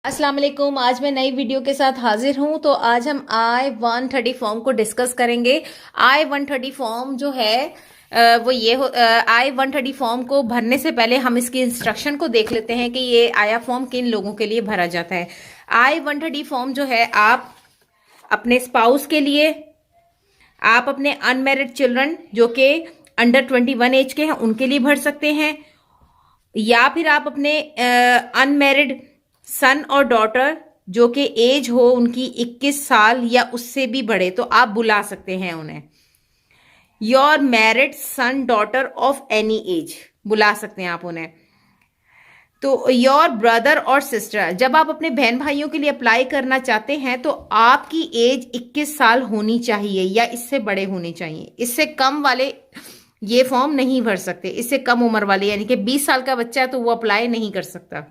अस्सलाम वालेकुम। आज मैं नई वीडियो के साथ हाजिर हूं। तो आज हम I-130 फॉर्म को डिस्कस करेंगे। I-130 फॉर्म जो है वो ये I-130 फॉर्म को भरने से पहले हम इसकी इंस्ट्रक्शन को देख लेते हैं कि ये आया फॉर्म किन लोगों के लिए भरा जाता है। I-130 फॉर्म जो है आप अपने स्पाउस के लिए, आप अपने अनमैरिड चिल्ड्रन जो कि अंडर 21 एज के हैं उनके लिए भर सकते हैं, या फिर आप अपने अनमैरिड सन और डॉटर जो कि एज हो उनकी 21 साल या उससे भी बड़े, तो आप बुला सकते हैं उन्हें। Your married son daughter of any as बुला सकते हैं आप उन्हें। तो योर ब्रदर और सिस्टर, जब आप अपने बहन भाइयों के लिए अप्लाई करना चाहते हैं तो आपकी एज 21 साल होनी चाहिए या इससे बड़े होने चाहिए। इससे कम वाले ये फॉर्म नहीं भर सकते। इससे कम उम्र वाले यानी कि 20 साल का बच्चा है तो वो अप्लाई नहीं कर सकता।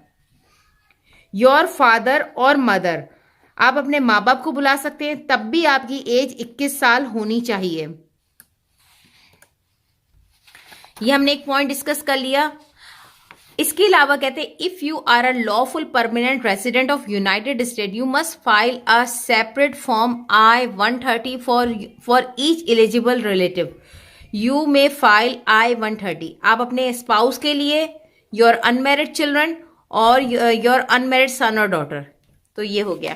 योर फादर और मदर, आप अपने माँ बाप को बुला सकते हैं, तब भी आपकी एज 21 साल होनी चाहिए। ये हमने एक पॉइंट डिस्कस कर लिया। इसके अलावा कहते हैं if you are a lawful permanent resident of United State you must file a separate form I-130 for each eligible relative. You may file I-130 आप अपने स्पाउस के लिए, योर अनमैरिड चिल्ड्रन और योर अनमैरिड सन और daughter. तो ये हो गया।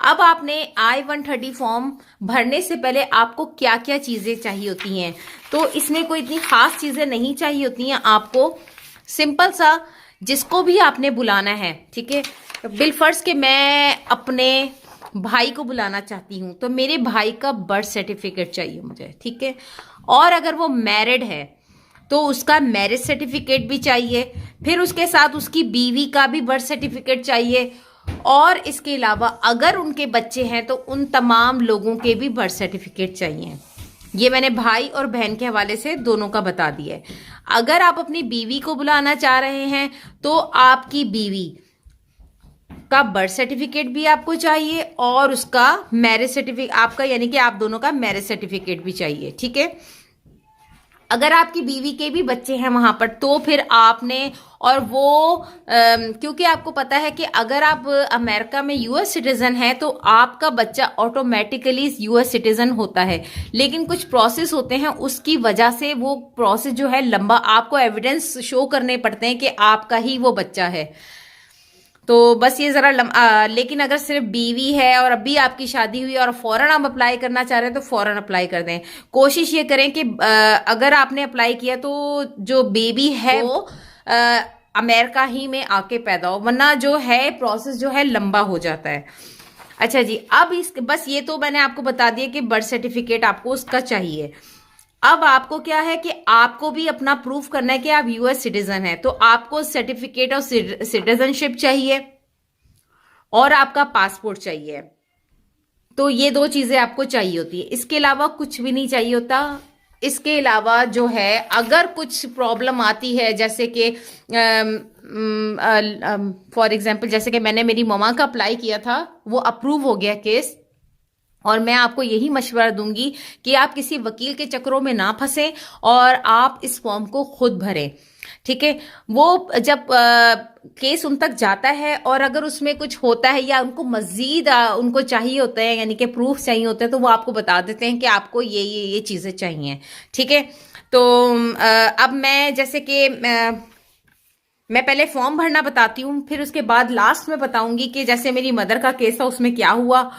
अब आपने I-130 फॉर्म भरने से पहले आपको क्या क्या चीजें चाहिए होती हैं। तो इसमें कोई इतनी खास चीजें नहीं चाहिए होती हैं। आपको सिंपल सा जिसको भी आपने बुलाना है, ठीक है, बिलफर्ज के मैं अपने भाई को बुलाना चाहती हूँ तो मेरे भाई का बर्थ सर्टिफिकेट चाहिए मुझे, ठीक है। और अगर वो मैरिड है तो उसका मैरिज सर्टिफिकेट भी चाहिए, फिर उसके साथ उसकी बीवी का भी बर्थ सर्टिफिकेट चाहिए, और इसके अलावा अगर उनके बच्चे हैं तो उन तमाम लोगों के भी बर्थ सर्टिफिकेट चाहिए। ये मैंने भाई और बहन के हवाले से दोनों का बता दिया है। अगर आप अपनी बीवी को बुलाना चाह रहे हैं तो आपकी बीवी का बर्थ सर्टिफिकेट भी आपको चाहिए और उसका मैरिज सर्टिफिकेट आपका यानी कि आप दोनों का मैरिज सर्टिफिकेट भी चाहिए, ठीक है। अगर आपकी बीवी के भी बच्चे हैं वहां पर तो फिर आपने, और वो क्योंकि आपको पता है कि अगर आप अमेरिका में यूएस सिटीजन है तो आपका बच्चा ऑटोमेटिकली यूएस सिटीजन होता है, लेकिन कुछ प्रोसेस होते हैं उसकी वजह से वो प्रोसेस जो है लंबा, आपको एविडेंस शो करने पड़ते हैं कि आपका ही वो बच्चा है। तो बस ये जरा लेकिन अगर सिर्फ बीवी है और अभी आपकी शादी हुई और फौरन आप अप्लाई करना चाह रहे हैं तो फौरन अप्लाई कर दें। कोशिश ये करें कि अगर आपने अप्लाई किया तो जो बेबी है वो अमेरिका ही में आके पैदा हो, वरना जो है प्रोसेस जो है लंबा हो जाता है। अच्छा जी, अब बस ये तो मैंने आपको बता दिया कि बर्थ सर्टिफिकेट आपको उसका चाहिए। अब आपको क्या है कि आपको भी अपना प्रूफ करना है कि आप यूएस सिटीजन हैं, तो आपको सर्टिफिकेट ऑफ सिटीजनशिप चाहिए और आपका पासपोर्ट चाहिए। तो ये दो चीजें आपको चाहिए होती है, इसके अलावा कुछ भी नहीं चाहिए होता। इसके अलावा जो है अगर कुछ प्रॉब्लम आती है, जैसे कि फॉर एग्जांपल जैसे कि मैंने मेरी ममा का अप्लाई किया था, वो अप्रूव हो गया केस, और मैं आपको यही मशवरा दूंगी कि आप किसी वकील के चक्करों में ना फंसें और आप इस फॉर्म को खुद भरें, ठीक है। वो जब केस उन तक जाता है और अगर उसमें कुछ होता है या उनको मजीद उनको चाहिए होता है यानी कि प्रूफ चाहिए होते हैं तो वो आपको बता देते हैं कि आपको ये चीज़ें चाहिए, ठीक है। तो अब मैं जैसे कि मैं पहले फॉर्म भरना बताती हूँ, फिर उसके बाद लास्ट में बताऊंगी कि जैसे मेरी मदर का केस था उसमें क्या हुआ।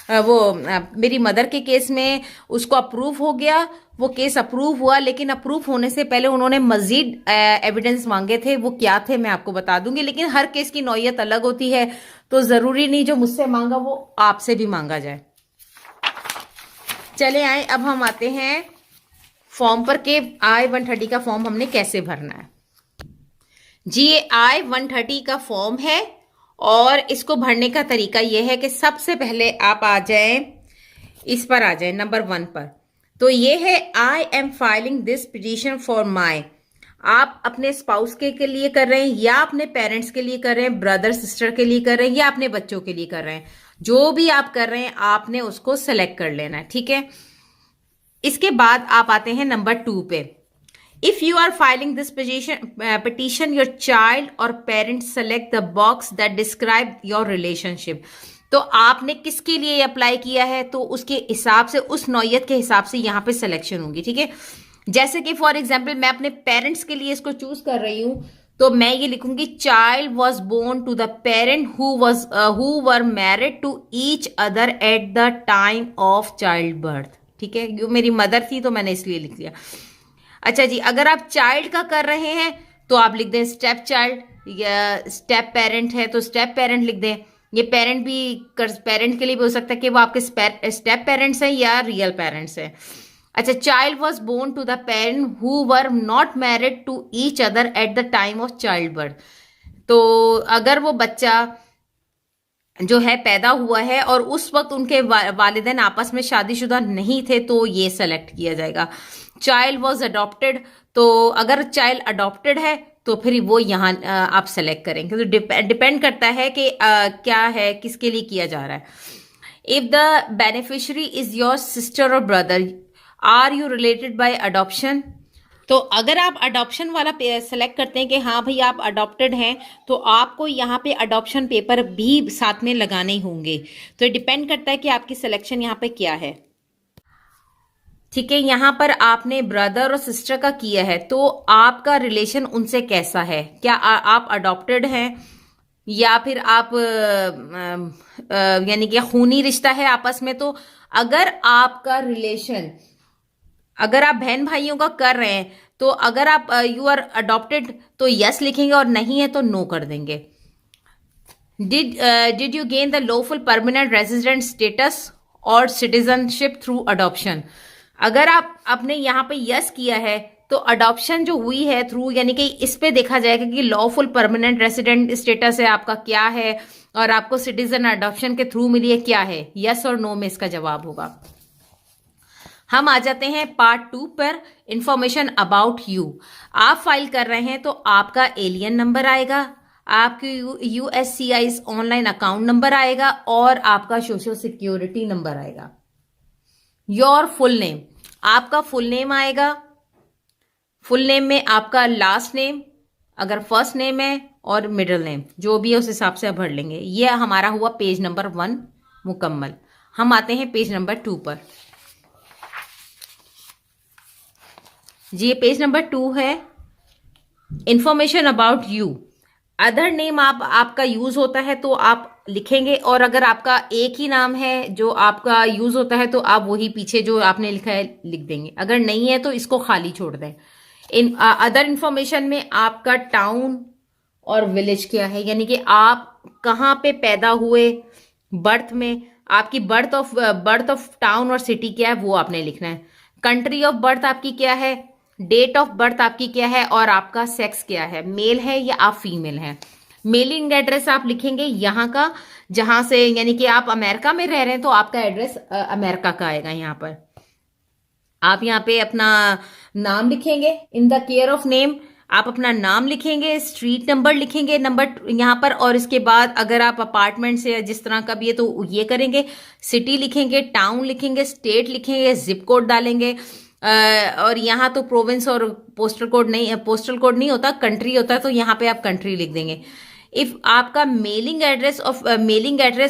मेरी मदर के केस में उसको अप्रूव हो गया, वो केस अप्रूव हुआ, लेकिन अप्रूव होने से पहले उन्होंने मजीद एविडेंस मांगे थे। वो क्या थे मैं आपको बता दूंगी, लेकिन हर केस की नौयत अलग होती है, तो जरूरी नहीं जो मुझसे मांगा वो आपसे भी मांगा जाए। चले आए, अब हम आते हैं फॉर्म पर के I-130 का फॉर्म हमने कैसे भरना है। जी, ये I-130 का फॉर्म है और इसको भरने का तरीका यह है कि सबसे पहले आप आ जाएं, इस पर आ जाएं, नंबर 1 पर। तो ये है I am filing this petition for my. आप अपने स्पाउस के लिए कर रहे हैं, या अपने पेरेंट्स के लिए कर रहे हैं, ब्रदर सिस्टर के लिए कर रहे हैं, या अपने बच्चों के लिए कर रहे हैं। जो भी आप कर रहे हैं आपने उसको सेलेक्ट कर लेना है, ठीक है। इसके बाद आप आते हैं नंबर 2 पे। If you are filing this petition your child or parent select the box that describe your relationship. तो आपने किसके लिए अप्लाई किया है तो उसके हिसाब से, उस नौयत के हिसाब से यहाँ पे सिलेक्शन होगी, ठीक है। जैसे कि फॉर एग्जाम्पल मैं अपने पेरेंट्स के लिए इसको चूज कर रही हूं, तो मैं ये लिखूंगी child was born to the parent who were married to each other at the time of child birth, ठीक है। ये मेरी मदर थी तो मैंने इसलिए लिख लिया। अच्छा जी, अगर आप चाइल्ड का कर रहे हैं तो आप लिख दें स्टेप चाइल्ड, या स्टेप पेरेंट है तो स्टेप पेरेंट लिख दें। ये पेरेंट भी पेरेंट के लिए भी हो सकता है कि वो आपके स्टेप पेरेंट्स हैं या रियल पेरेंट्स हैं। अच्छा, child was born to the parent who were not married to each other at the time of child birth. तो अगर वो बच्चा जो है पैदा हुआ है और उस वक्त उनके वालिदैन आपस में शादीशुदा नहीं थे तो ये सेलेक्ट किया जाएगा। चाइल्ड वॉज अडॉप्टेड, तो अगर चाइल्ड अडॉप्टेड है तो फिर वो यहाँ आप सेलेक्ट करेंगे। तो डिपेंड करता है कि क्या है, किसके लिए किया जा रहा है। If the beneficiary is your sister or brother, are you related by adoption. तो अगर आप अडॉप्शन वाला सेलेक्ट करते हैं कि हाँ भाई आप अडॉप्टेड हैं, तो आपको यहाँ पे अडॉप्शन पेपर भी साथ में लगाने होंगे। तो डिपेंड करता है कि आपकी सिलेक्शन यहाँ पे क्या है, ठीक है। यहाँ पर आपने ब्रदर और सिस्टर का किया है तो आपका रिलेशन उनसे कैसा है, क्या आप अडॉप्टेड हैं या फिर आप यानी कि खूनी रिश्ता है आपस में। तो अगर आपका रिलेशन, अगर आप बहन भाइयों का कर रहे हैं तो अगर आप यू आर अडॉप्टेड तो यस लिखेंगे और नहीं है तो नो कर देंगे। Did you gain the lawful permanent resident status और सिटीजनशिप थ्रू अडॉप्शन। अगर आप आपने यहाँ पे यस किया है तो अडॉप्शन जो हुई है थ्रू, यानी कि इस पे देखा जाएगा कि लॉफुल परमानेंट रेसिडेंट स्टेटस है आपका क्या है और आपको सिटीजन अडॉप्शन के थ्रू मिली है क्या है। यस और नो में इसका जवाब होगा। हम आ जाते हैं पार्ट 2 पर, इंफॉर्मेशन अबाउट यू। आप फाइल कर रहे हैं तो आपका एलियन नंबर आएगा, आपकी USCIS ऑनलाइन अकाउंट नंबर आएगा और आपका सोशल सिक्योरिटी नंबर आएगा। योर फुल नेम, आपका फुल नेम आएगा। फुल नेम में आपका लास्ट नेम, अगर फर्स्ट नेम है, और मिडिल नेम जो भी है उस हिसाब से आप भर लेंगे। ये हमारा हुआ पेज नंबर 1 मुकम्मल। हम आते हैं पेज नंबर 2 पर। जी, ये पेज नंबर 2 है, information about you. Other name आपका यूज होता है तो आप लिखेंगे, और अगर आपका एक ही नाम है जो आपका यूज होता है तो आप वही पीछे जो आपने लिखा है लिख देंगे। अगर नहीं है तो इसको खाली छोड़ दें। इन अदर इंफॉर्मेशन में आपका टाउन और विलेज क्या है, यानी कि आप कहाँ पे पैदा हुए, बर्थ में आपकी बर्थ ऑफ टाउन और सिटी क्या है वो आपने लिखना है। कंट्री ऑफ बर्थ आपकी क्या है, डेट ऑफ बर्थ आपकी क्या है, और आपका सेक्स क्या है, मेल है या आप फीमेल हैं। मेलिंग एड्रेस आप लिखेंगे यहाँ का, जहां से, यानी कि आप अमेरिका में रह रहे हैं तो आपका एड्रेस अमेरिका का आएगा। यहाँ पर आप यहाँ पे अपना नाम लिखेंगे, in the care of name आप अपना नाम लिखेंगे, स्ट्रीट नंबर लिखेंगे, नंबर यहाँ पर, और इसके बाद अगर आप अपार्टमेंट से या जिस तरह का भी है तो ये करेंगे। सिटी लिखेंगे, टाउन लिखेंगे, स्टेट लिखेंगे, जिप कोड डालेंगे, और यहाँ तो प्रोविंस और पोस्टल कोड नहीं होता, कंट्री होता है, तो यहाँ पे आप कंट्री लिख देंगे। इफ आपका मेलिंग एड्रेस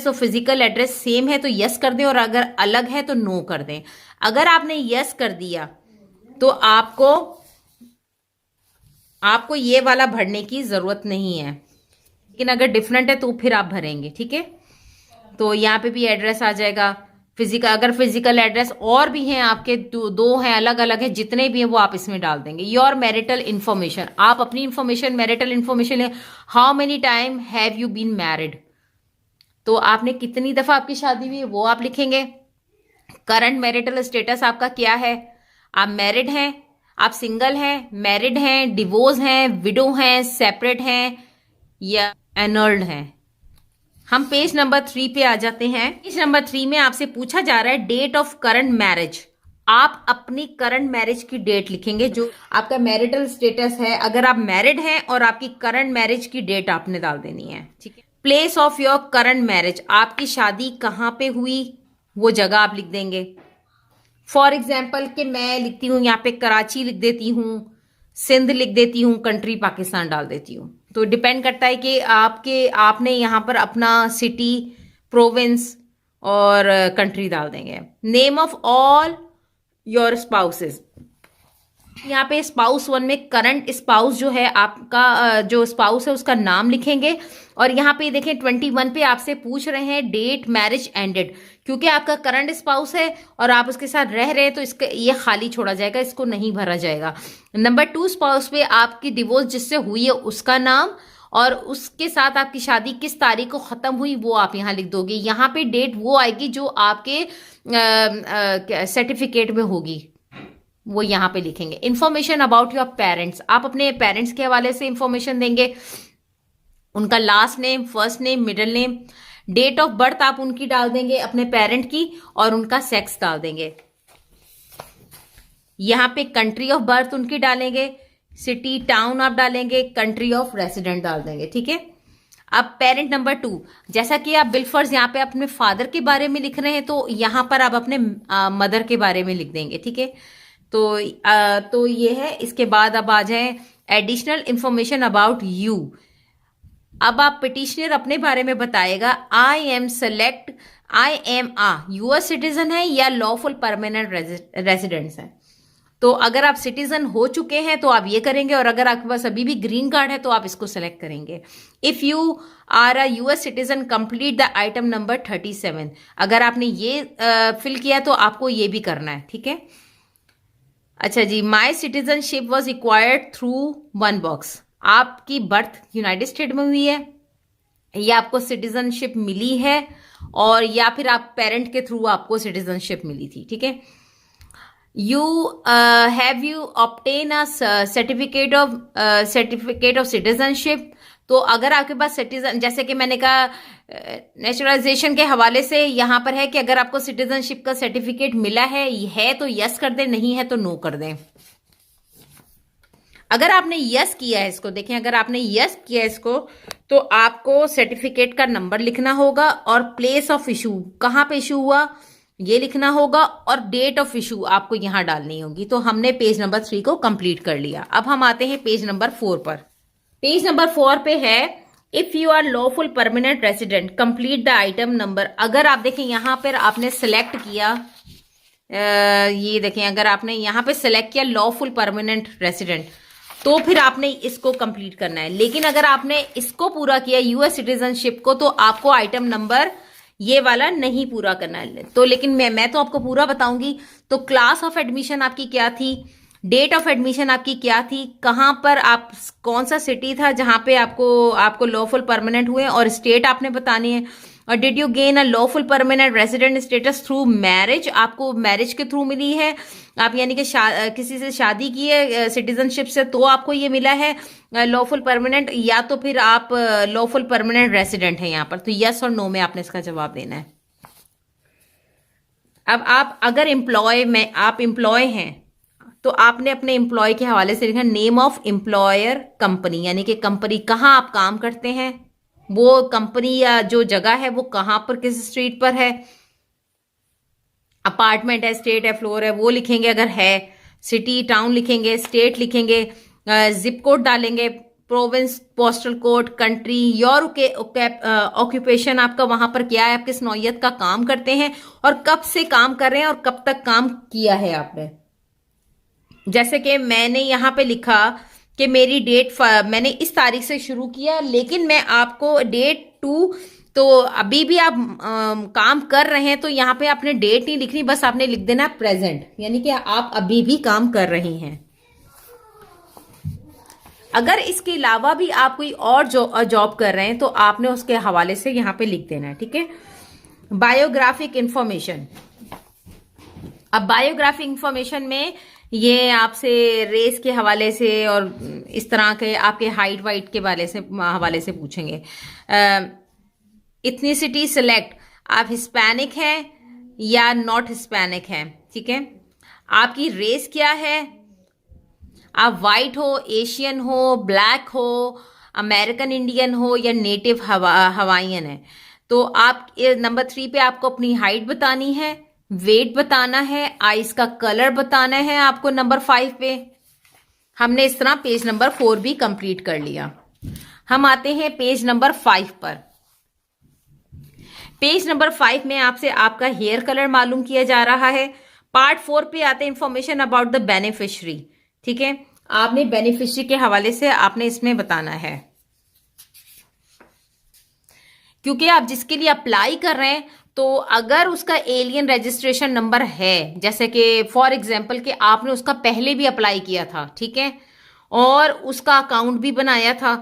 और फिजिकल एड्रेस सेम है तो यस कर दें, और अगर अलग है तो नो कर दें। अगर आपने यस कर दिया तो आपको ये वाला भरने की जरूरत नहीं है, लेकिन अगर डिफरेंट है तो फिर आप भरेंगे, ठीक है। तो यहाँ पे भी एड्रेस आ जाएगा। अगर फिजिकल एड्रेस और भी हैं आपके, दो हैं, अलग अलग हैं, जितने भी हैं वो आप इसमें डाल देंगे। योर मैरिटल इन्फॉर्मेशन, आप अपनी इन्फॉर्मेशन, मैरिटल इन्फॉर्मेशन है, how many time have you been married, तो आपने कितनी दफा आपकी शादी हुई है वो आप लिखेंगे। करंट मैरिटल स्टेटस आपका क्या है, आप मैरिड हैं, आप सिंगल हैं, मैरिड हैं, डिवोर्स हैं, विडो हैं, सेपरेट हैं या एनर्ड हैं। हम पेज नंबर 3 पे आ जाते हैं। पेज नंबर 3 में आपसे पूछा जा रहा है डेट ऑफ करंट मैरिज, आप अपनी करंट मैरिज की डेट लिखेंगे, जो आपका मैरिटल स्टेटस है, अगर आप मैरिड हैं, और आपकी करंट मैरिज की डेट आपने डाल देनी है, ठीक है। Place of your current marriage, आपकी शादी कहाँ पे हुई वो जगह आप लिख देंगे। फॉर एग्जाम्पल कि मैं लिखती हूँ यहाँ पे कराची लिख देती हूँ, सिंध लिख देती हूँ, कंट्री पाकिस्तान डाल देती हूँ। तो डिपेंड करता है कि आपने यहाँ पर अपना सिटी, प्रोविंस और कंट्री डाल देंगे। Name of all your spouses, यहाँ पे स्पाउस वन में करंट स्पाउस जो है आपका, जो स्पाउस है उसका नाम लिखेंगे। और यहाँ पे देखें 21 पे आपसे पूछ रहे हैं डेट मैरिज एंडेड, क्योंकि आपका करंट स्पाउस है और आप उसके साथ रह रहे हैं तो इसका ये खाली छोड़ा जाएगा, इसको नहीं भरा जाएगा। नंबर 2 स्पाउस पे आपकी डिवोर्स जिससे हुई है उसका नाम, और उसके साथ आपकी शादी किस तारीख को खत्म हुई वो आप यहाँ लिख दोगे। यहाँ पे डेट वो आएगी जो आपके सर्टिफिकेट में होगी, वो यहाँ पे लिखेंगे। इंफॉर्मेशन अबाउट योर पेरेंट्स, आप अपने पेरेंट्स के हवाले से इंफॉर्मेशन देंगे, उनका last name, first name, middle name. Date of birth आप उनकी डाल देंगे अपने पेरेंट की, और उनका सेक्स डाल देंगे। यहाँ पे कंट्री ऑफ बर्थ उनकी डालेंगे, सिटी टाउन आप डालेंगे, कंट्री ऑफ रेसिडेंट डाल देंगे, ठीक है। अब पेरेंट नंबर 2, जैसा कि आप बिलफर्ज यहाँ पे अपने फादर के बारे में लिख रहे हैं तो यहाँ पर आप अपने मदर के बारे में लिख देंगे, ठीक है। तो ये है। इसके बाद अब आ जाए एडिशनल इंफॉर्मेशन अबाउट यू। अब आप पिटिशनर अपने बारे में बताएगा। I am a US citizen है या लॉफुल परमानेंट रेजिडेंट्स है। तो अगर आप सिटीजन हो चुके हैं तो आप ये करेंगे, और अगर आपके पास अभी भी ग्रीन कार्ड है तो आप इसको सेलेक्ट करेंगे। If you are a US citizen complete the item number 37। अगर आपने ये फिल किया तो आपको ये भी करना है, ठीक है। अच्छा जी, my citizenship was acquired through 1 box. आपकी बर्थ यूनाइटेड स्टेट में हुई है, या आपको सिटीजनशिप मिली है, और या फिर आप पेरेंट के थ्रू आपको सिटीजनशिप मिली थी, ठीक है। You have you obtain a certificate of citizenship. तो अगर आपके पास सिटीजन, जैसे कि मैंने कहा नेचुरलाइजेशन के हवाले से यहाँ पर है कि अगर आपको सिटीजनशिप का सर्टिफिकेट मिला है तो यस कर दें, नहीं है तो नो कर दें। अगर आपने यस किया है इसको, देखें अगर आपने यस किया है इसको तो आपको सर्टिफिकेट का नंबर लिखना होगा, और प्लेस ऑफ इशू, कहाँ पे इशू हुआ ये लिखना होगा, और डेट ऑफ इशू आपको यहां डालनी होगी। तो हमने पेज नंबर 3 को कंप्लीट कर लिया। अब हम आते हैं पेज नंबर 4 पर। पेज नंबर 4 पे है if you are lawful permanent resident complete the item number. अगर आप देखें यहां पर आपने सेलेक्ट किया, ये देखें अगर आपने यहां पे सेलेक्ट किया लॉफुल परमानेंट रेसिडेंट, तो फिर आपने इसको कंप्लीट करना है। लेकिन अगर आपने इसको पूरा किया यूएस सिटीजनशिप को, तो आपको आइटम नंबर ये वाला नहीं पूरा करना है। तो लेकिन मैं तो आपको पूरा बताऊंगी। तो क्लास ऑफ एडमिशन आपकी क्या थी, डेट ऑफ एडमिशन आपकी क्या थी, कहां पर आप, कौन सा सिटी था जहां पे आपको लॉफुल परमानेंट हुए, और स्टेट आपने बतानी है। और did you gain a lawful permanent resident status through marriage, आपको मैरिज के थ्रू मिली है, आप यानी कि किसी से शादी की है सिटीजनशिप से, तो आपको ये मिला है लॉफुल परमानेंट, या तो फिर आप लॉफुल परमानेंट रेसिडेंट है यहाँ पर। तो यस और नो में आपने इसका जवाब देना है। अब आप अगर आप एम्प्लॉय हैं तो आपने अपने एम्प्लॉय के हवाले से लिखा नेम ऑफ एम्प्लॉयर कंपनी, यानी कि कंपनी कहाँ आप काम करते हैं, वो कंपनी या जो जगह है वो कहाँ पर, किस स्ट्रीट पर है, अपार्टमेंट है, स्टेट है, फ्लोर है, वो लिखेंगे अगर है, सिटी टाउन लिखेंगे, स्टेट लिखेंगे, जिप कोड डालेंगे, province, postal code, country, your occupation आपका वहां पर क्या है, आप किस नौयत का काम करते हैं, और कब से काम कर रहे हैं और कब तक काम किया है आपने। जैसे कि मैंने यहाँ पे लिखा कि मेरी डेट, मैंने इस तारीख से शुरू किया, लेकिन मैं आपको डेट 2, तो अभी भी आप काम कर रहे हैं तो यहाँ पे आपने डेट नहीं लिखनी, बस आपने लिख देना प्रेजेंट, यानी कि आप अभी भी काम कर रहे हैं। अगर इसके अलावा भी आप कोई और जॉब कर रहे हैं तो आपने उसके हवाले से यहाँ पे लिख देना है, ठीक है। Biographic information. अब बायोग्राफिक इंफॉर्मेशन में ये आपसे रेस के हवाले से और इस तरह के आपके हाइट वाइट के हवाले से पूछेंगे। इथनिसिटी सिलेक्ट, आप हिस्पैनिक हैं या नॉट हिस्पैनिक हैं, ठीक है। आपकी रेस क्या है, आप वाइट हो, एशियन हो, ब्लैक हो, अमेरिकन इंडियन हो या नेटिव हवाइयन है। तो आप नंबर 3 पे आपको अपनी हाइट बतानी है, वेट बताना है, आईज का कलर बताना है आपको नंबर 5 पे। हमने इस तरह पेज नंबर 4 भी कंप्लीट कर लिया। हम आते हैं पेज नंबर 5 पर। पेज नंबर 5 में आपसे आपका हेयर कलर मालूम किया जा रहा है। पार्ट 4 पे आते हैं इंफॉर्मेशन अबाउट द बेनिफिशियरी। ठीक है, आपने बेनिफिशियरी के हवाले से आपने इसमें बताना है, क्योंकि आप जिसके लिए अप्लाई कर रहे हैं तो अगर उसका एलियन रजिस्ट्रेशन नंबर है, जैसे कि फॉर एग्जांपल कि आपने उसका पहले भी अप्लाई किया था, ठीक है, और उसका अकाउंट भी बनाया था,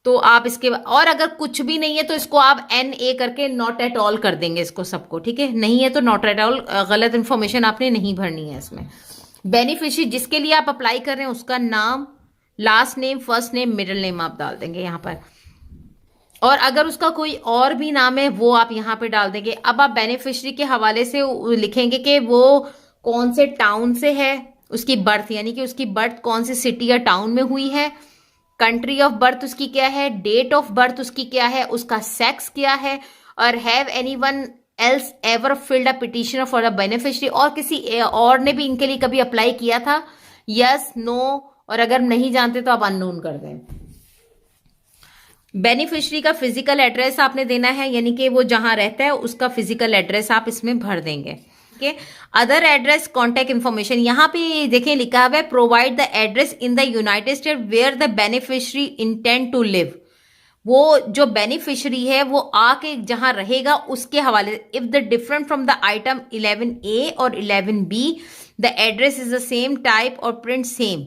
तो आप इसके और अगर कुछ भी नहीं है तो इसको आप NA करके नॉट एट ऑल कर देंगे इसको सबको। ठीक है, नहीं है तो नॉट एट ऑल, गलत इंफॉर्मेशन आपने नहीं भरनी है इसमें। बेनिफिशियरी जिसके लिए आप अप्लाई कर रहे हैं उसका नाम, last name, first name, middle name आप डाल देंगे यहाँ पर, और अगर उसका कोई और भी नाम है वो आप यहाँ पे डाल देंगे। अब आप बेनिफिशियरी के हवाले से लिखेंगे कि वो कौन से टाउन से है, उसकी बर्थ यानी कि उसकी बर्थ कौन सी सिटी या टाउन में हुई है, कंट्री ऑफ बर्थ उसकी क्या है, डेट ऑफ बर्थ उसकी क्या है, उसका सेक्स क्या है, और have anyone else ever filled a petition for a beneficiary, और किसी और ने भी इनके लिए कभी अप्लाई किया था, यस, नो, और अगर नहीं जानते तो आप अननोन कर दें। बेनिफिशियरी का फिजिकल एड्रेस आपने देना है, यानी कि वो जहां रहता है उसका फिजिकल एड्रेस आप इसमें भर देंगे। ठीक है, अदर एड्रेस कॉन्टैक्ट इन्फॉर्मेशन, यहाँ पे देखें लिखा हुआ है provide the address in the United State where the beneficiary intend to live. वो जो बेनिफिशियरी है वो आके जहां रहेगा उसके हवाले, if the different from the item 11A और 11B the address is the same type और प्रिंट सेम।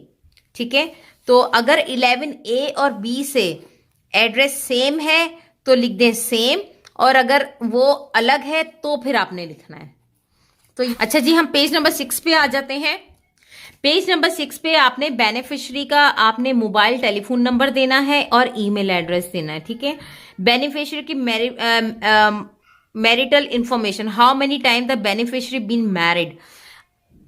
ठीक है, तो अगर 11A और B से एड्रेस सेम है तो लिख दें सेम, और अगर वो अलग है तो फिर आपने लिखना है। तो अच्छा जी, हम पेज नंबर 6 पे आ जाते हैं। पेज नंबर 6 पे आपने बेनिफिशियरी का आपने मोबाइल टेलीफोन नंबर देना है और ईमेल एड्रेस देना है। ठीक है, बेनिफिशियरी की marital information, how many time the beneficiary been married.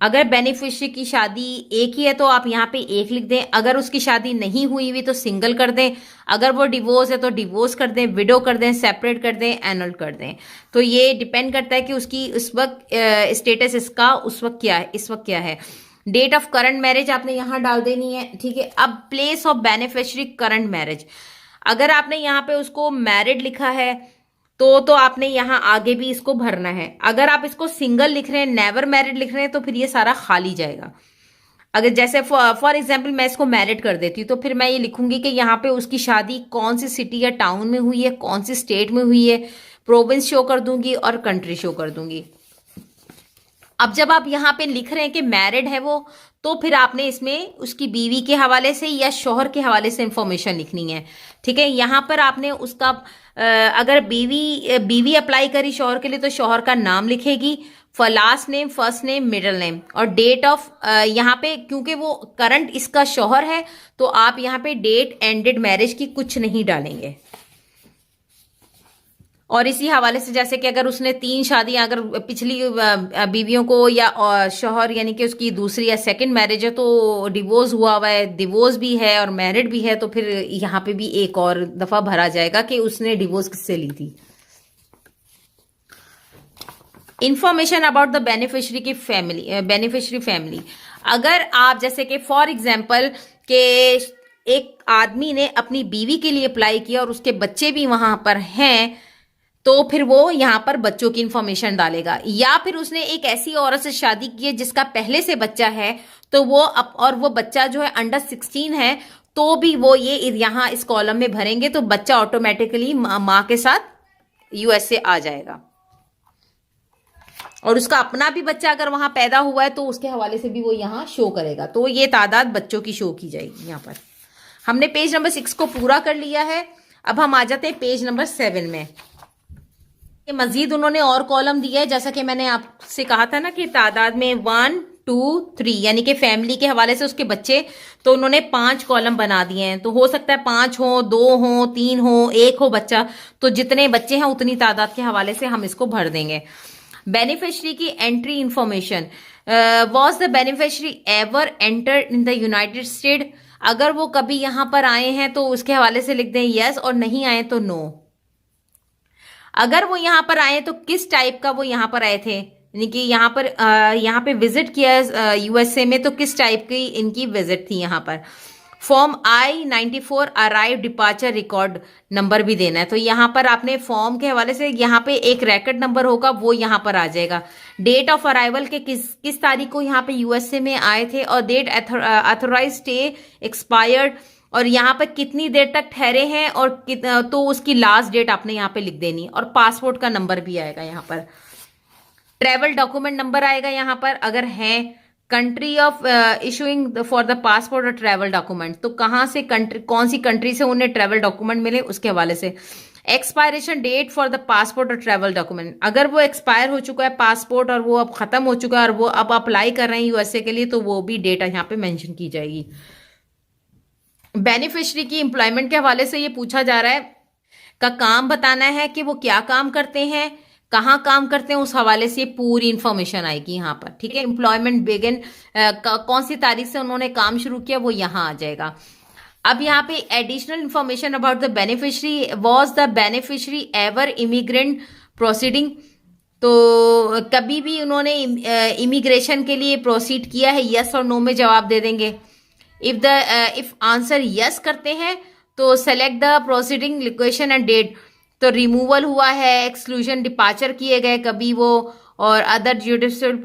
अगर बेनिफिशियरी की शादी एक ही है तो आप यहाँ पे एक लिख दें, अगर उसकी शादी नहीं हुई हुई तो सिंगल कर दें, अगर वो डिवोर्स है तो डिवोर्स कर दें, विडो कर दें, सेपरेट कर दें, एनल कर दें। तो ये डिपेंड करता है कि उसकी उस वक्त स्टेटस इसका उस वक्त क्या है, इस वक्त क्या है। डेट ऑफ करंट मैरिज आपने यहाँ डाल देनी है। ठीक है, अब place of beneficiary current marriage, अगर आपने यहाँ पे उसको मैरिड लिखा है तो आपने यहाँ आगे भी इसको भरना है। अगर आप इसको सिंगल लिख रहे हैं, नेवर मैरिड लिख रहे हैं, तो फिर ये सारा खाली जाएगा। अगर जैसे फॉर एग्जाम्पल मैं इसको मैरिड कर देती हूँ तो फिर मैं ये लिखूंगी कि यहाँ पे उसकी शादी कौन सी सिटी या टाउन में हुई है, कौन सी स्टेट में हुई है, प्रोविंस शो कर दूंगी और कंट्री शो कर दूंगी। अब जब आप यहाँ पे लिख रहे हैं कि मैरिड है वो, तो फिर आपने इसमें उसकी बीवी के हवाले से या शौहर के हवाले से इंफॉर्मेशन लिखनी है। ठीक है, यहाँ पर आपने उसका अगर बीवी अप्लाई करी शौहर के लिए तो शौहर का नाम लिखेगी, last name, first name, middle name, और डेट ऑफ यहाँ पे क्योंकि वो करंट इसका शौहर है तो आप यहाँ पे डेट एंडेड मैरिज की कुछ नहीं डालेंगे। और इसी हवाले से जैसे कि अगर उसने 3 शादियां अगर पिछली बीवियों को या शौहर यानी कि उसकी दूसरी या सेकंड मैरिज है तो डिवोर्स हुआ हुआ है, डिवोर्स भी है और मैरिड भी है, तो फिर यहाँ पे भी एक और दफा भरा जाएगा कि उसने डिवोर्स किससे ली थी। इंफॉर्मेशन अबाउट द बेनिफिशियरी की फैमिली, बेनिफिशियरी फैमिली, अगर आप जैसे कि फॉर एग्जाम्पल के एक आदमी ने अपनी बीवी के लिए अप्लाई किया और उसके बच्चे भी वहां पर हैं तो फिर वो यहाँ पर बच्चों की इंफॉर्मेशन डालेगा, या फिर उसने एक ऐसी औरत से शादी की है जिसका पहले से बच्चा है तो वो और वो बच्चा जो है अंडर 16 है तो भी वो ये यहाँ इस कॉलम में भरेंगे तो बच्चा ऑटोमेटिकली माँ के साथ यूएसए आ जाएगा। और उसका अपना भी बच्चा अगर वहां पैदा हुआ है तो उसके हवाले से भी वो यहाँ शो करेगा, तो ये तादाद बच्चों की शो की जाएगी। यहाँ पर हमने पेज नंबर 6 को पूरा कर लिया है। अब हम आ जाते हैं पेज नंबर 7 में। मजीद उन्होंने और कॉलम दिया है, जैसा कि मैंने आपसे कहा था ना कि तादाद में 1 2 3 यानी कि फैमिली के हवाले से उसके बच्चे, तो उन्होंने 5 कॉलम बना दिए हैं। तो हो सकता है 5 हो, 2 हो, 3 हो, 1 हो बच्चा, तो जितने बच्चे हैं उतनी तादाद के हवाले से हम इसको भर देंगे। बेनिफिशियरी की entry information, was the beneficiary ever entered in the United state, अगर वो कभी यहां पर आए हैं तो उसके हवाले से लिख दें यस, और नहीं आए तो नो। अगर वो यहां पर आए तो किस टाइप का वो यहां पर आए थे, यानी कि यहाँ पे विजिट किया यूएसए में, तो किस टाइप की इनकी विजिट थी यहाँ पर। Form I-94 arrive departure record number भी देना है, तो यहाँ पर आपने फॉर्म के हवाले से यहाँ पे एक रैकेट नंबर होगा, वो यहाँ पर आ जाएगा। डेट ऑफ अराइवल के किस तारीख को यहाँ पे यूएसए में आए थे, और डेट अथोराइज स्टे एक्सपायर्ड, और यहाँ पे कितनी देर तक ठहरे हैं, और तो उसकी लास्ट डेट आपने यहाँ पे लिख देनी, और पासपोर्ट का नंबर भी आएगा यहाँ पर। ट्रेवल डॉक्यूमेंट नंबर आएगा यहाँ पर, अगर है country of issuing for the passport और ट्रेवल डॉक्यूमेंट, तो कहाँ से कंट्री, कौन सी कंट्री से उन्हें ट्रेवल डॉक्यूमेंट मिले उसके हवाले से। Expiration date for the passport और ट्रेवल डॉक्यूमेंट, अगर वो एक्सपायर हो चुका है पासपोर्ट और वो अब खत्म हो चुका है और वो अब अप्लाई कर रहे हैं यूएसए के लिए, तो वो भी डेट यहाँ पे मेंशन की जाएगी। बेनिफिशियरी की एम्प्लॉयमेंट के हवाले से ये पूछा जा रहा है, का काम बताना है कि वो क्या काम करते हैं, कहाँ काम करते हैं, उस हवाले से पूरी इंफॉर्मेशन आएगी यहाँ पर, ठीक है। एम्प्लॉयमेंट बिगिन कौन सी तारीख से उन्होंने काम शुरू किया, वो यहाँ आ जाएगा। अब यहाँ पे additional information about the beneficiary, was the beneficiary ever immigrant proceeding, तो कभी भी उन्होंने इमिग्रेशन के लिए प्रोसीड किया है, यस और नो में जवाब दे देंगे। इफ आंसर यस करते हैं तो select the proceeding location and date, तो रिमूवल हुआ है, एक्सक्लूजन डिपार्चर किए गए कभी वो, और अदर जुडिशियल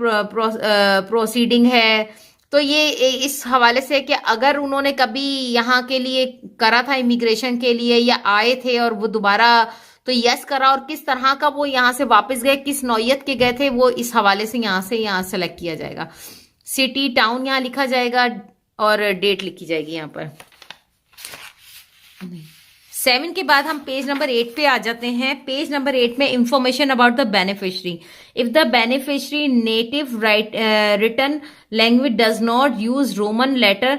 प्रोसीडिंग है, तो ये इस हवाले से कि अगर उन्होंने कभी यहाँ के लिए करा था इमिग्रेशन के लिए, या आए थे और वो दोबारा तो यस करा, और किस तरह का वो यहाँ से वापस गए, किस नौयत के गए थे, वो इस हवाले से यहाँ सेलेक्ट किया जाएगा। सिटी टाउन यहाँ लिखा जाएगा और डेट लिखी जाएगी यहाँ पर। 7 के बाद हम पेज नंबर 8 पे आ जाते हैं। पेज नंबर 8 में information about the beneficiary. If the beneficiary native written language does not use Roman letter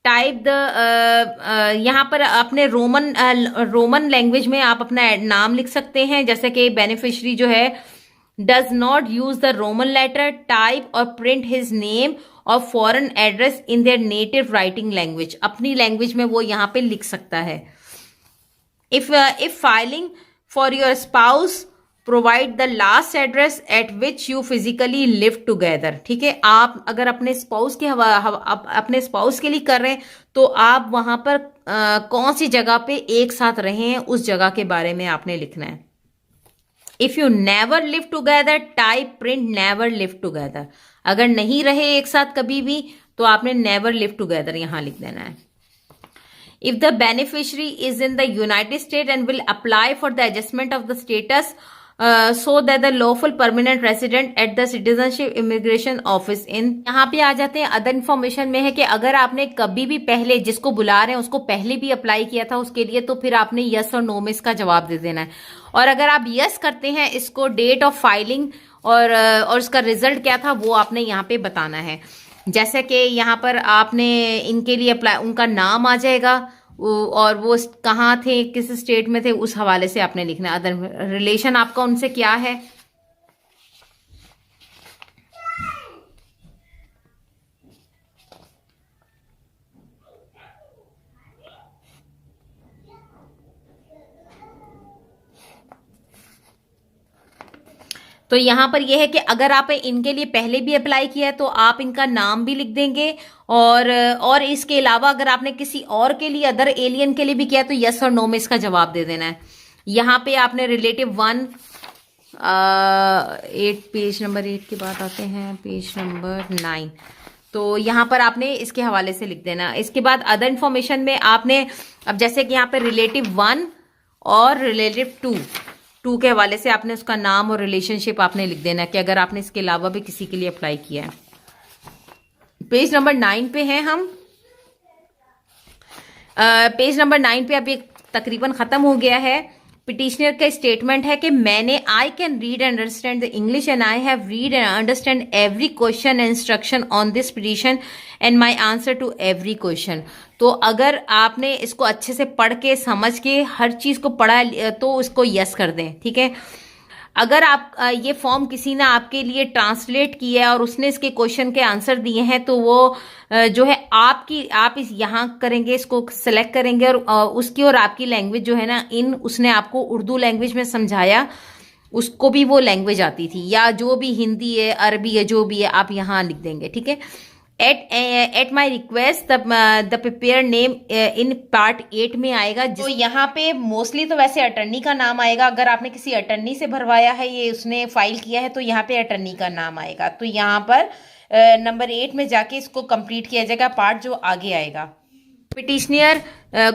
type the, यहाँ पर अपने रोमन लैंग्वेज में आप अपना नाम लिख सकते हैं, जैसे कि बेनिफिशियरी जो है does not use the Roman letter type और प्रिंट हिज नेम और foreign address in their native writing language, अपनी लैंग्वेज में वो यहाँ पे लिख सकता है। If filing for your spouse, provide the last address at which you physically live together, ठीक है। आप अगर अपने स्पाउस के अपने स्पाउस के लिए कर रहे हैं तो आप वहां पर कौन सी जगह पे एक साथ रहे हैं उस जगह के बारे में आपने लिखना है। If you never live together type print never live together, अगर नहीं रहे एक साथ कभी भी तो आपने नेवर लिव टुगेदर यहां लिख देना है। If the beneficiary is in the United States and will apply for the adjustment of the status so that the lawful permanent resident at the citizenship immigration office in, यहाँ पे आ जाते हैं other information में है कि अगर आपने कभी भी पहले जिसको बुला रहे हैं उसको पहले भी अप्लाई किया था उसके लिए, तो फिर आपने यस और नो में इसका जवाब दे देना है। और अगर आप यस करते हैं इसको डेट ऑफ फाइलिंग और उसका रिजल्ट क्या था वो आपने यहाँ पे बताना है। जैसे कि यहाँ पर आपने इनके लिए अप्लाई, उनका नाम आ जाएगा और वो कहाँ थे, किस स्टेट में थे, उस हवाले से आपने लिखना है। अदर रिलेशन आपका उनसे क्या है। तो यहाँ पर यह है कि अगर आप इनके लिए पहले भी अप्लाई किया है तो आप इनका नाम भी लिख देंगे, और इसके अलावा अगर आपने किसी और के लिए, अदर एलियन के लिए भी किया है तो यस और नो में इसका जवाब दे देना है। यहाँ पे आपने रिलेटिव 1 पेज नंबर 8 के बाद आते हैं पेज नंबर 9, तो यहाँ पर आपने इसके हवाले से लिख देना। इसके बाद अदर इन्फॉर्मेशन में आपने, अब जैसे कि यहाँ पे रिलेटिव 1 और रिलेटिव 2 के हवाले से आपने उसका नाम और रिलेशनशिप आपने लिख देना कि अगर आपने इसके अलावा भी किसी के लिए अप्लाई किया है। पेज नंबर 9 पे हैं हम। पेज नंबर 9 पे अभी तकरीबन खत्म हो गया है। पिटिशनर का स्टेटमेंट है कि I can read and understand the English and I have read and understand every question and instruction on this petition and my answer to every question. तो अगर आपने इसको अच्छे से पढ़ के समझ के हर चीज को पढ़ा तो उसको यस कर दें, ठीक है। अगर आप ये फॉर्म किसी ने आपके लिए ट्रांसलेट किया है और उसने इसके क्वेश्चन के आंसर दिए हैं, तो वो जो है आप इस यहाँ करेंगे, इसको सेलेक्ट करेंगे और उसकी और आपकी लैंग्वेज जो है ना, उसने आपको उर्दू लैंग्वेज में समझाया, उसको भी वो लैंग्वेज आती थी, या जो भी हिंदी है, अरबी है, जो भी है आप यहाँ लिख देंगे, ठीक है। At my request the prepare name in part 8 में आएगा। जो यहाँ पे मोस्टली तो वैसे अटर्नी का नाम आएगा। अगर आपने किसी अटर्नी से भरवाया है, ये उसने फाइल किया है, तो यहाँ पे अटर्नी का नाम आएगा। तो यहाँ पर नंबर 8 में जाके इसको कंप्लीट किया जाएगा, पार्ट जो आगे आएगा। पिटिशनर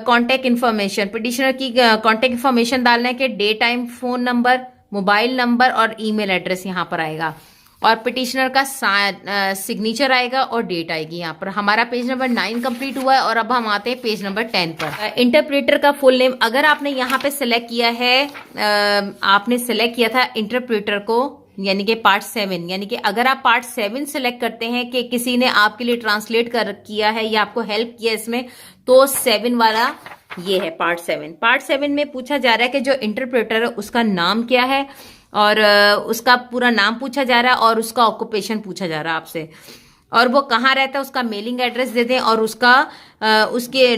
कॉन्टैक्ट इन्फॉर्मेशन, पिटिशनर की कॉन्टैक्ट इन्फॉर्मेशन डालना है कि day time, phone number, mobile number और ईमेल एड्रेस यहाँ पर आएगा, और पिटिशनर का सिग्नेचर आएगा और डेट आएगी। यहाँ पर हमारा पेज नंबर 9 कंप्लीट हुआ है और अब हम आते हैं पेज नंबर 10 पर। इंटरप्रेटर का फुल नेम, अगर आपने यहाँ पे सिलेक्ट किया है, आपने सिलेक्ट किया था इंटरप्रेटर को, यानी कि पार्ट 7, यानी कि अगर आप पार्ट 7 सिलेक्ट करते हैं कि किसी ने आपके लिए ट्रांसलेट किया है या आपको हेल्प किया इसमें, तो 7 वाला ये है पार्ट 7। पार्ट 7 में पूछा जा रहा है कि जो इंटरप्रेटर है उसका नाम क्या है, और उसका पूरा नाम पूछा जा रहा है और उसका ऑक्यूपेशन पूछा जा रहा है आपसे, और वो कहाँ रहता है, उसका मेलिंग एड्रेस दे दें, और उसके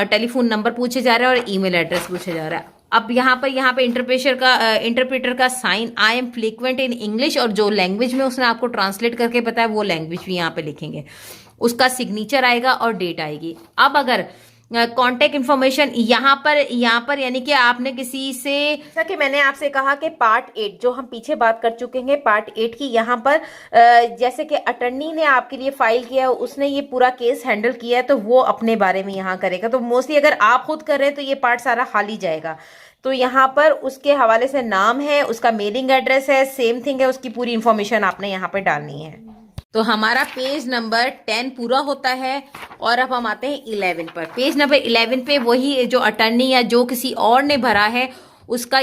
टेलीफोन नंबर पूछे जा रहा है और ईमेल एड्रेस पूछा जा रहा है। अब यहाँ पे इंटरप्रेटर का sign I am frequent in English, और जो लैंग्वेज में उसने आपको ट्रांसलेट करके बताया वो लैंग्वेज भी यहाँ पे लिखेंगे, उसका सिग्नेचर आएगा और डेट आएगी। अब अगर कॉन्टेक्ट इन्फॉर्मेशन यहाँ पर यानी कि आपने किसी से, जैसा कि मैंने आपसे कहा कि पार्ट 8 जो हम पीछे बात कर चुके हैं, पार्ट 8 की यहाँ पर जैसे कि अटर्नी ने आपके लिए फाइल किया, उसने ये पूरा केस हैंडल किया है, तो वो अपने बारे में यहाँ करेगा। तो मोस्टली अगर आप खुद कर रहे हैं तो ये पार्ट सारा खाली जाएगा। तो यहाँ पर उसके हवाले से नाम है, उसका मेलिंग एड्रेस है, सेम थिंग है, उसकी पूरी इंफॉर्मेशन आपने यहाँ पर डालनी है। तो हमारा पेज नंबर 10 पूरा होता है और अब हम आते हैं 11 पर। पेज नंबर 11 पे वही जो अटर्नी या जो किसी और ने भरा है उसका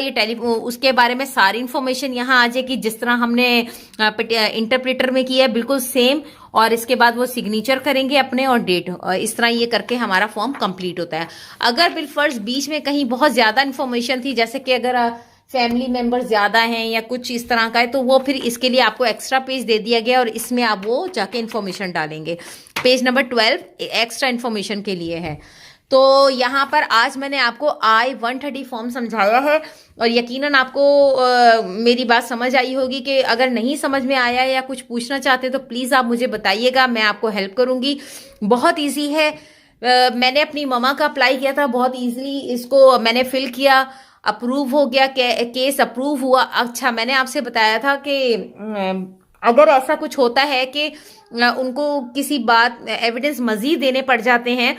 उसके बारे में सारी इंफॉर्मेशन यहाँ आ जाएगी, जिस तरह हमने इंटरप्रेटर में किया है बिल्कुल सेम, और इसके बाद वो सिग्नेचर करेंगे अपने और डेट, और इस तरह ये करके हमारा फॉर्म कंप्लीट होता है। अगर बिलफर्ज बीच में कहीं बहुत ज्यादा इंफॉर्मेशन थी, जैसे कि अगर फैमिली मेंबर ज्यादा हैं या कुछ इस तरह का है, तो वो फिर इसके लिए आपको एक्स्ट्रा पेज दे दिया गया और इसमें आप वो जाके इन्फॉर्मेशन डालेंगे। पेज नंबर 12 एक्स्ट्रा इन्फॉर्मेशन के लिए है। तो यहाँ पर आज मैंने आपको I-130 फॉर्म समझाया है और यकीनन आपको मेरी बात समझ आई होगी। कि अगर नहीं समझ में आया या कुछ पूछना चाहते तो प्लीज आप मुझे बताइएगा, मैं आपको हेल्प करूंगी। बहुत ईजी है। मैंने अपनी ममा का अप्लाई किया था, बहुत ईजिली इसको मैंने फिल किया, अप्रूव हो गया, केस अप्रूव हुआ। अच्छा, मैंने आपसे बताया था कि अगर ऐसा कुछ होता है कि उनको किसी बात एविडेंस मजीद देने पड़ जाते हैं,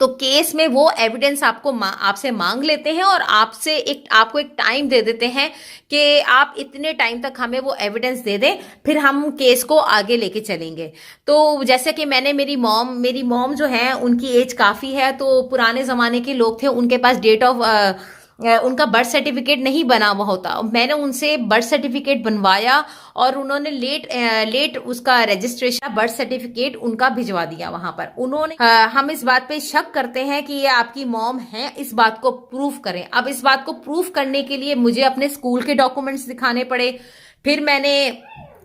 तो केस में वो एविडेंस आपसे मांग लेते हैं और आपको एक टाइम दे देते हैं कि आप इतने टाइम तक हमें वो एविडेंस दे दें, फिर हम केस को आगे लेके चलेंगे। तो जैसे कि मेरी मॉम जो है उनकी एज काफ़ी है, तो पुराने ज़माने के लोग थे, उनके पास उनका बर्थ सर्टिफिकेट नहीं बना हुआ होता। मैंने उनसे बर्थ सर्टिफिकेट बनवाया और उन्होंने लेट उसका रजिस्ट्रेशन बर्थ सर्टिफिकेट उनका भिजवा दिया वहां पर। उन्होंने हम इस बात पे शक करते हैं कि ये आपकी मॉम है, इस बात को प्रूफ करें। अब इस बात को प्रूफ करने के लिए मुझे अपने स्कूल के डॉक्यूमेंट्स दिखाने पड़े। फिर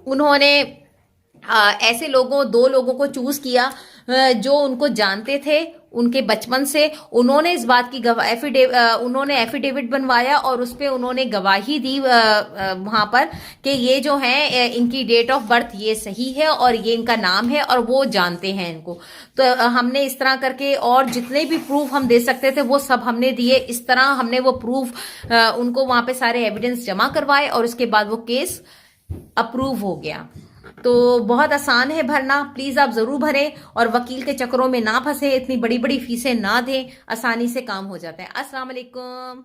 उन्होंने ऐसे 2 लोगों को चूज किया जो उनको जानते थे उनके बचपन से। उन्होंने इस बात की उन्होंने एफिडेविट बनवाया और उस पे उन्होंने गवाही दी वहां पर कि ये जो है इनकी डेट ऑफ बर्थ ये सही है और ये इनका नाम है और वो जानते हैं इनको। तो हमने इस तरह करके और जितने भी प्रूफ हम दे सकते थे वो सब हमने दिए। इस तरह हमने वो प्रूफ उनको वहां पे सारे एविडेंस जमा करवाए और उसके बाद वो केस अप्रूव हो गया। तो बहुत आसान है भरना, प्लीज आप जरूर भरें और वकील के चक्करों में ना फंसे, इतनी बड़ी बड़ी फीसें ना दें, आसानी से काम हो जाता है। अस्सलाम वालेकुम।